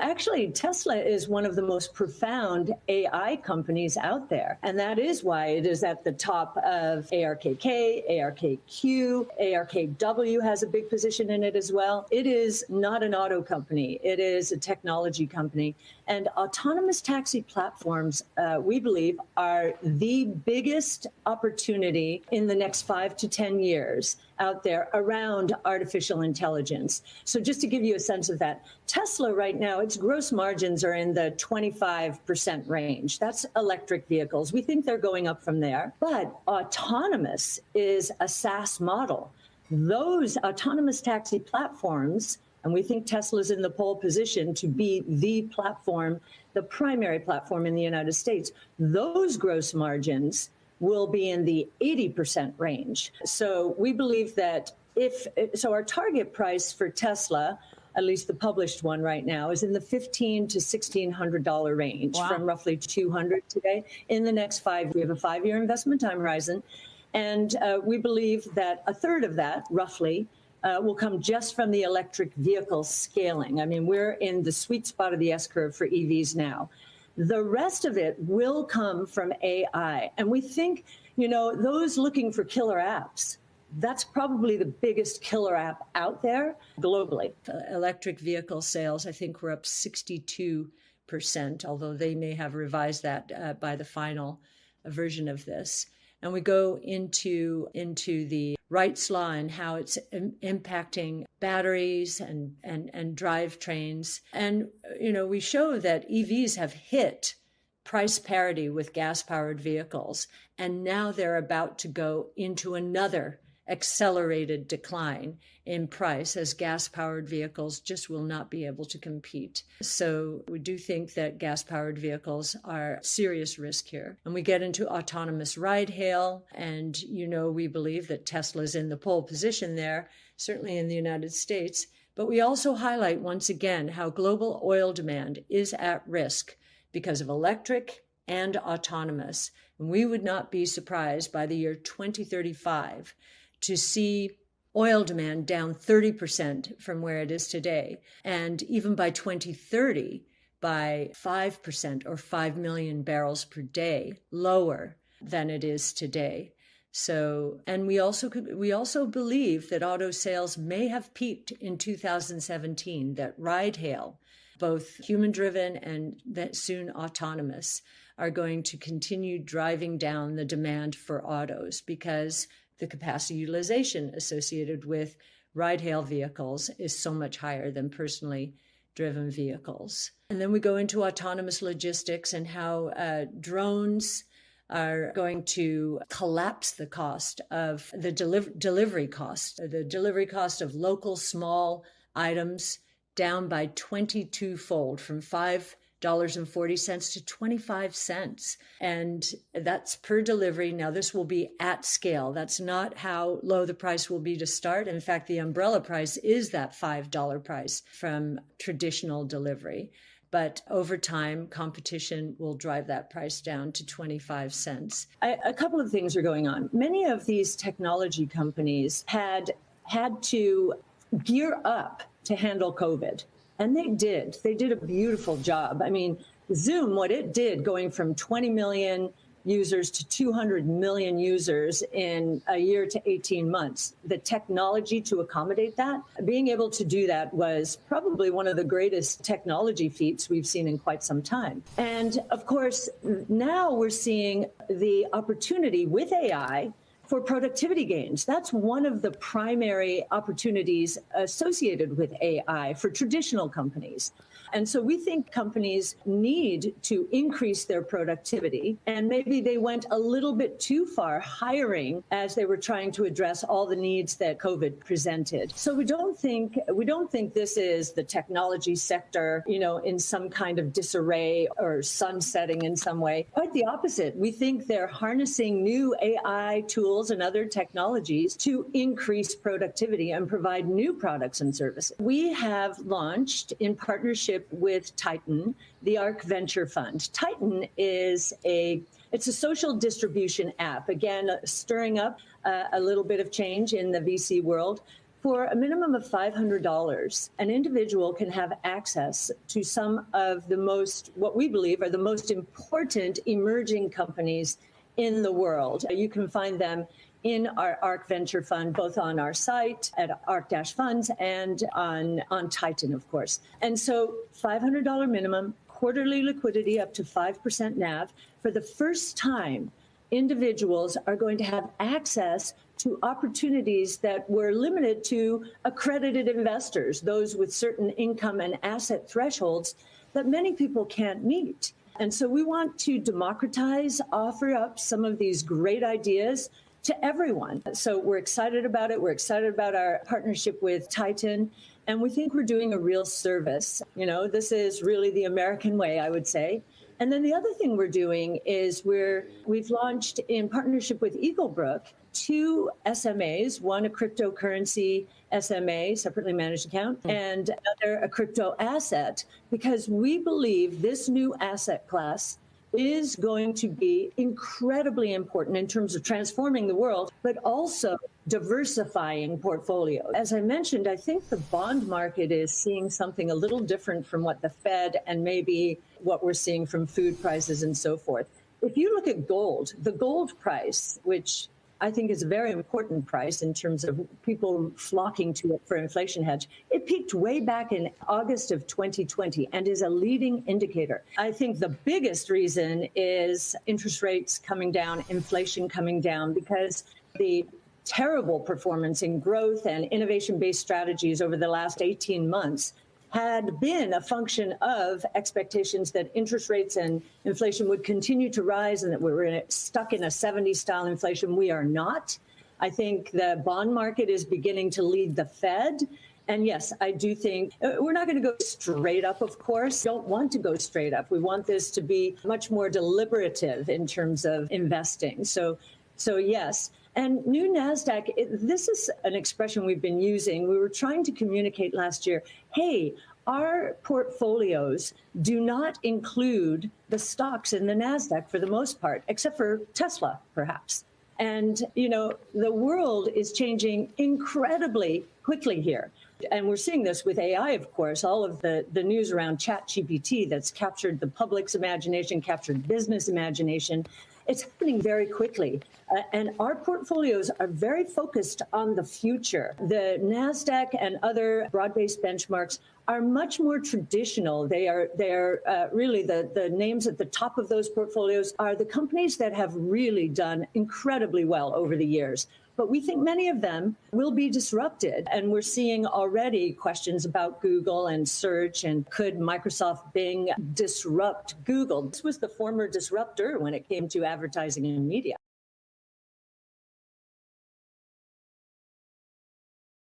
Actually, Tesla is one of the most profound AI companies out there. And that is why it is at the top of ARKK, ARKQ, ARKW has a big position in it as well. It is not an auto company. It is a technology company. And autonomous taxi platforms, we believe, are the biggest opportunity in the next 5 to 10 years out there around artificial intelligence. So just to give you a sense of that, Tesla right now, its gross margins are in the 25% range. That's electric vehicles. We think they're going up from there. But autonomous is a SaaS model. Those autonomous taxi platforms, and we think Tesla's in the pole position to be the platform, the primary platform in the United States, those gross margins will be in the 80% range. So we believe that our target price for Tesla, at least the published one right now, is in the $1,500 to $1,600 range. Wow. From roughly $200 today. In the next 5, we have a 5-year investment time horizon. And we believe that a third of that, roughly, will come just from the electric vehicle scaling. I mean, we're in the sweet spot of the S-curve for EVs now. The rest of it will come from AI. And we think, those looking for killer apps, that's probably the biggest killer app out there globally. Electric vehicle sales, I think, were up 62%, although they may have revised that by the final version of this. And we go into the Wright's law and how it's impacting batteries and drivetrains. And, we show that EVs have hit price parity with gas-powered vehicles. And now they're about to go into another accelerated decline in price as gas-powered vehicles just will not be able to compete. So we do think that gas-powered vehicles are serious risk here. And we get into autonomous ride-hail, and we believe that Tesla's in the pole position there, certainly in the United States. But we also highlight once again how global oil demand is at risk because of electric and autonomous. And we would not be surprised by the year 2035 to see oil demand down 30% from where it is today. And even by 2030, by 5% or 5 million barrels per day lower than it is today. So, and we also believe that auto sales may have peaked in 2017, that ride-hail, both human-driven and that soon autonomous, are going to continue driving down the demand for autos because the capacity utilization associated with ride-hail vehicles is so much higher than personally driven vehicles. And then we go into autonomous logistics and how drones are going to collapse the cost of the delivery cost of local small items down by 22-fold from $5.40 to 25 cents. And that's per delivery. Now, this will be at scale. That's not how low the price will be to start. In fact, the umbrella price is that $5 price from traditional delivery. But over time, competition will drive that price down to 25 cents. A couple of things are going on. Many of these technology companies had to gear up to handle COVID. And they did. They did a beautiful job. I mean, Zoom, what it did going from 20 million users to 200 million users in a year to 18 months, the technology to accommodate that, being able to do that was probably one of the greatest technology feats we've seen in quite some time. And of course, now we're seeing the opportunity with AI for productivity gains. That's one of the primary opportunities associated with AI for traditional companies. And so we think companies need to increase their productivity, and maybe they went a little bit too far hiring as they were trying to address all the needs that COVID presented. So we don't think this is the technology sector, in some kind of disarray or sunsetting in some way. Quite the opposite. We think they're harnessing new AI tools and other technologies to increase productivity and provide new products and services. We have launched in partnership with Titan, the Ark Venture Fund. Titan is it's a social distribution app, again, stirring up a little bit of change in the VC world For a minimum of $500, an individual can have access to some of the most, what we believe are the most important emerging companies in the world. You can find them in our ARK Venture Fund, both on our site at ARK-Funds and on Titan, of course. And so $500 minimum, quarterly liquidity up to 5% NAV. For the first time, individuals are going to have access to opportunities that were limited to accredited investors, those with certain income and asset thresholds that many people can't meet. And so we want to democratize, offer up some of these great ideas to everyone. So we're excited about it. We're excited about our partnership with Titan, and we think we're doing a real service. You know, this is really the American way, I would say. And then the other thing we're doing is we've launched in partnership with Eaglebrook 2 SMAs, one a cryptocurrency SMA, separately managed account, and another a crypto asset, because we believe this new asset class is going to be incredibly important in terms of transforming the world, but also diversifying portfolios. As I mentioned, I think the bond market is seeing something a little different from what the Fed and maybe what we're seeing from food prices and so forth. If you look at gold, the gold price, which I think is a very important price in terms of people flocking to it for inflation hedge. It peaked way back in August of 2020 and is a leading indicator. I think the biggest reason is interest rates coming down, inflation coming down, because the terrible performance in growth and innovation-based strategies over the last 18 months had been a function of expectations that interest rates and inflation would continue to rise and that we were stuck in a 70s style inflation. We are not. I think the bond market is beginning to lead the Fed. And yes, I do think we're not going to go straight up, of course. We don't want to go straight up. We want this to be much more deliberative in terms of investing. So yes. And new NASDAQ, this is an expression we've been using. We were trying to communicate last year, hey, our portfolios do not include the stocks in the NASDAQ for the most part, except for Tesla, perhaps. And, you know, the world is changing incredibly quickly here. And we're seeing this with AI, of course, all of the news around ChatGPT that's captured the public's imagination, captured business imagination. It's happening very quickly. And our portfolios are very focused on the future. The NASDAQ and other broad-based benchmarks are much more traditional. They are really the names at the top of those portfolios are the companies that have really done incredibly well over the years. But we think many of them will be disrupted. And we're seeing already questions about Google and search, and could Microsoft Bing disrupt Google? This was the former disruptor when it came to advertising and media.